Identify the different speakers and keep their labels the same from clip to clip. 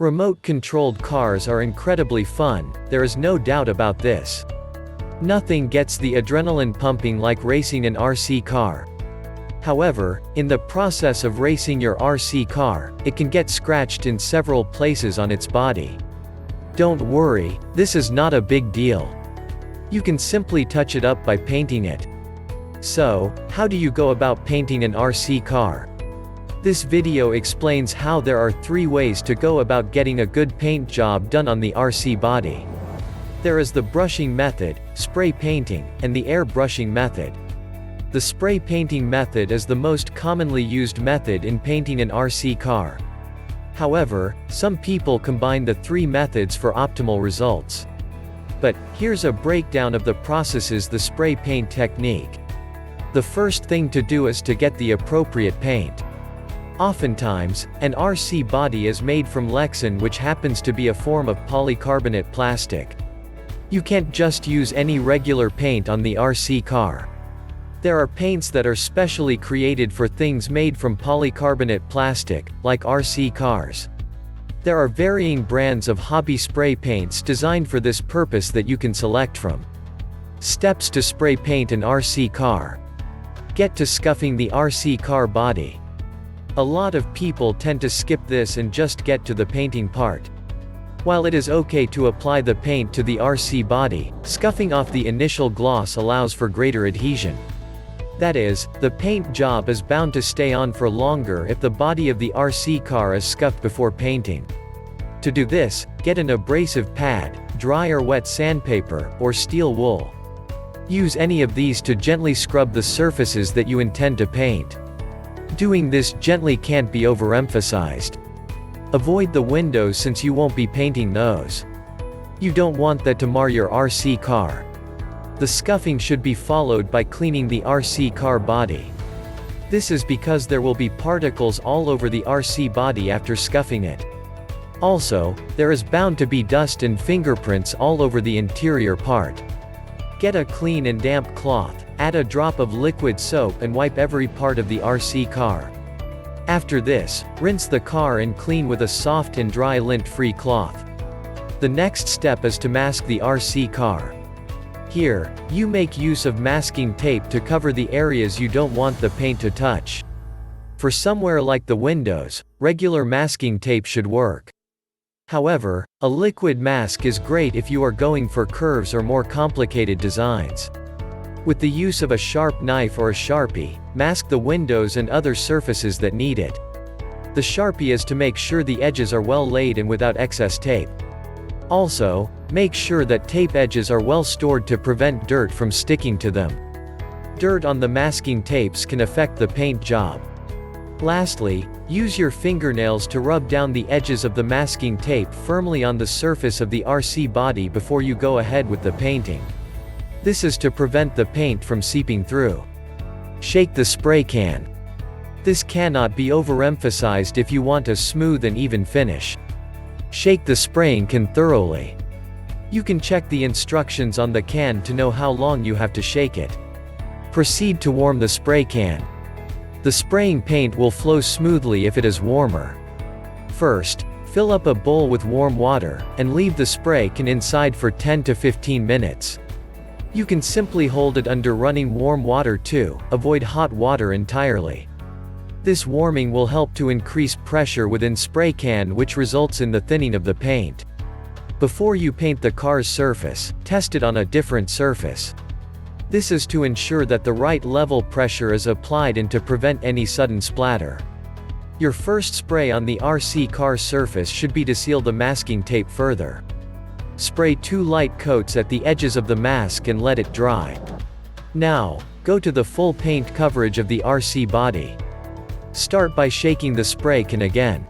Speaker 1: Remote-controlled cars are incredibly fun, there is no doubt about this. Nothing gets the adrenaline pumping like racing an RC car. However, in the process of racing your RC car, it can get scratched in several places on its body. Don't worry, this is not a big deal. You can simply touch it up by painting it. So, how do you go about painting an RC car? This video explains how there are 3 ways to go about getting a good paint job done on the RC body. There is the brushing method, spray painting, and the airbrushing method. The spray painting method is the most commonly used method in painting an RC car. However, some people combine the 3 methods for optimal results. But, here's a breakdown of the processes the spray paint technique. The first thing to do is to get the appropriate paint. Oftentimes, an RC body is made from Lexan, which happens to be a form of polycarbonate plastic. You can't just use any regular paint on the RC car. There are paints that are specially created for things made from polycarbonate plastic, like RC cars. There are varying brands of hobby spray paints designed for this purpose that you can select from. Steps to spray paint an RC car. Get to scuffing the RC car body. A lot of people tend to skip this and just get to the painting part. While it is okay to apply the paint to the RC body, scuffing off the initial gloss allows for greater adhesion. That is, the paint job is bound to stay on for longer if the body of the RC car is scuffed before painting. To do this, get an abrasive pad, dry or wet sandpaper, or steel wool. Use any of these to gently scrub the surfaces that you intend to paint. Doing this gently can't be overemphasized. Avoid the windows since you won't be painting those. You don't want that to mar your RC car. The scuffing should be followed by cleaning the RC car body. This is because there will be particles all over the RC body after scuffing it. Also, there is bound to be dust and fingerprints all over the interior part. Get a clean and damp cloth, add a drop of liquid soap and wipe every part of the RC car. After this, rinse the car and clean with a soft and dry lint-free cloth. The next step is to mask the RC car. Here, you make use of masking tape to cover the areas you don't want the paint to touch. For somewhere like the windows, regular masking tape should work. However, a liquid mask is great if you are going for curves or more complicated designs. With the use of a sharp knife or a Sharpie, mask the windows and other surfaces that need it. The Sharpie is to make sure the edges are well laid and without excess tape. Also, make sure that tape edges are well stored to prevent dirt from sticking to them. Dirt on the masking tapes can affect the paint job. Lastly, use your fingernails to rub down the edges of the masking tape firmly on the surface of the RC body before you go ahead with the painting. This is to prevent the paint from seeping through. Shake the spray can. This cannot be overemphasized if you want a smooth and even finish. Shake the spraying can thoroughly. You can check the instructions on the can to know how long you have to shake it. Proceed to warm the spray can. The spraying paint will flow smoothly if it is warmer. First, fill up a bowl with warm water, and leave the spray can inside for 10 to 15 minutes. You can simply hold it under running warm water too, avoid hot water entirely. This warming will help to increase pressure within spray can, which results in the thinning of the paint. Before you paint the car's surface, test it on a different surface. This is to ensure that the right level pressure is applied and to prevent any sudden splatter. Your first spray on the RC car surface should be to seal the masking tape further. Spray 2 light coats at the edges of the mask and let it dry. Now, go to the full paint coverage of the RC body. Start by shaking the spray can again.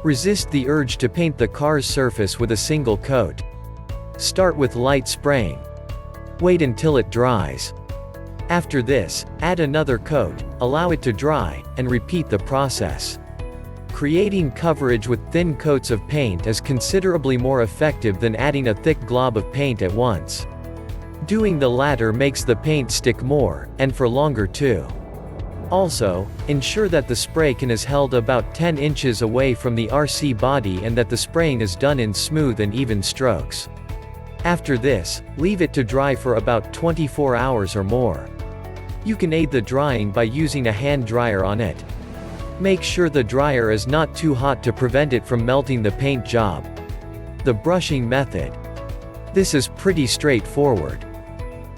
Speaker 1: Resist the urge to paint the car's surface with a single coat. Start with light spraying. Wait until it dries. After this, add another coat, allow it to dry, and repeat the process. Creating coverage with thin coats of paint is considerably more effective than adding a thick glob of paint at once. Doing the latter makes the paint stick more, and for longer too. Also, ensure that the spray can is held about 10 inches away from the RC body and that the spraying is done in smooth and even strokes. After this, leave it to dry for about 24 hours or more. You can aid the drying by using a hand dryer on it. Make sure the dryer is not too hot to prevent it from melting the paint job. The brushing method. This is pretty straightforward.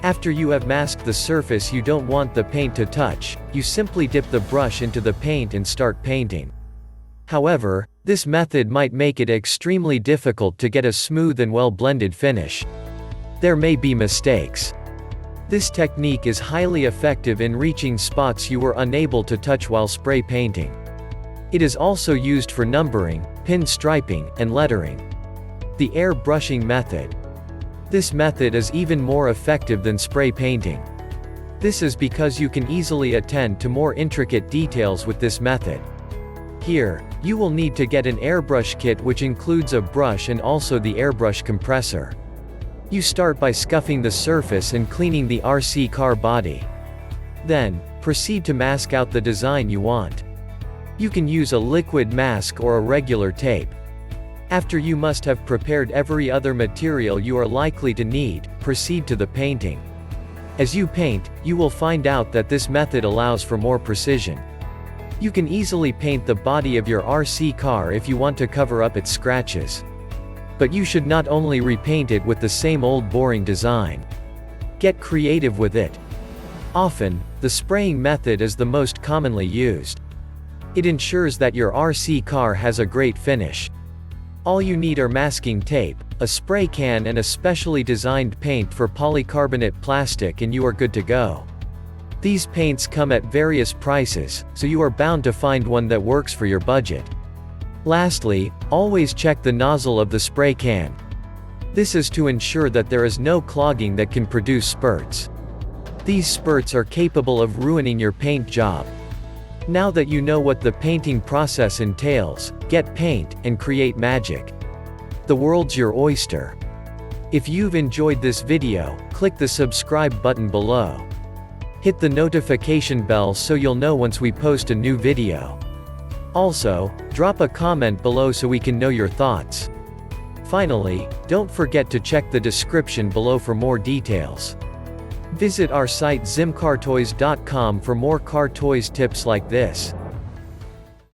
Speaker 1: After you have masked the surface you don't want the paint to touch, you simply dip the brush into the paint and start painting. However, this method might make it extremely difficult to get a smooth and well-blended finish. There may be mistakes. This technique is highly effective in reaching spots you were unable to touch while spray painting. It is also used for numbering, pin striping, and lettering. The air brushing method. This method is even more effective than spray painting. This is because you can easily attend to more intricate details with this method. Here, you will need to get an airbrush kit which includes a brush and also the airbrush compressor. You start by scuffing the surface and cleaning the RC car body. Then, proceed to mask out the design you want. You can use a liquid mask or a regular tape. After you must have prepared every other material you are likely to need, proceed to the painting. As you paint, you will find out that this method allows for more precision. You can easily paint the body of your RC car if you want to cover up its scratches. But you should not only repaint it with the same old boring design. Get creative with it. Often, the spraying method is the most commonly used. It ensures that your RC car has a great finish. All you need are masking tape, a spray can and a specially designed paint for polycarbonate plastic and you are good to go. These paints come at various prices, so you are bound to find one that works for your budget. Lastly, always check the nozzle of the spray can. This is to ensure that there is no clogging that can produce spurts. These spurts are capable of ruining your paint job. Now that you know what the painting process entails, get paint and create magic. The world's your oyster. If you've enjoyed this video, click the subscribe button below. Hit the notification bell so you'll know once we post a new video. Also, drop a comment below so we can know your thoughts. Finally, don't forget to check the description below for more details. Visit our site zimcartoys.com for more car toys tips like this.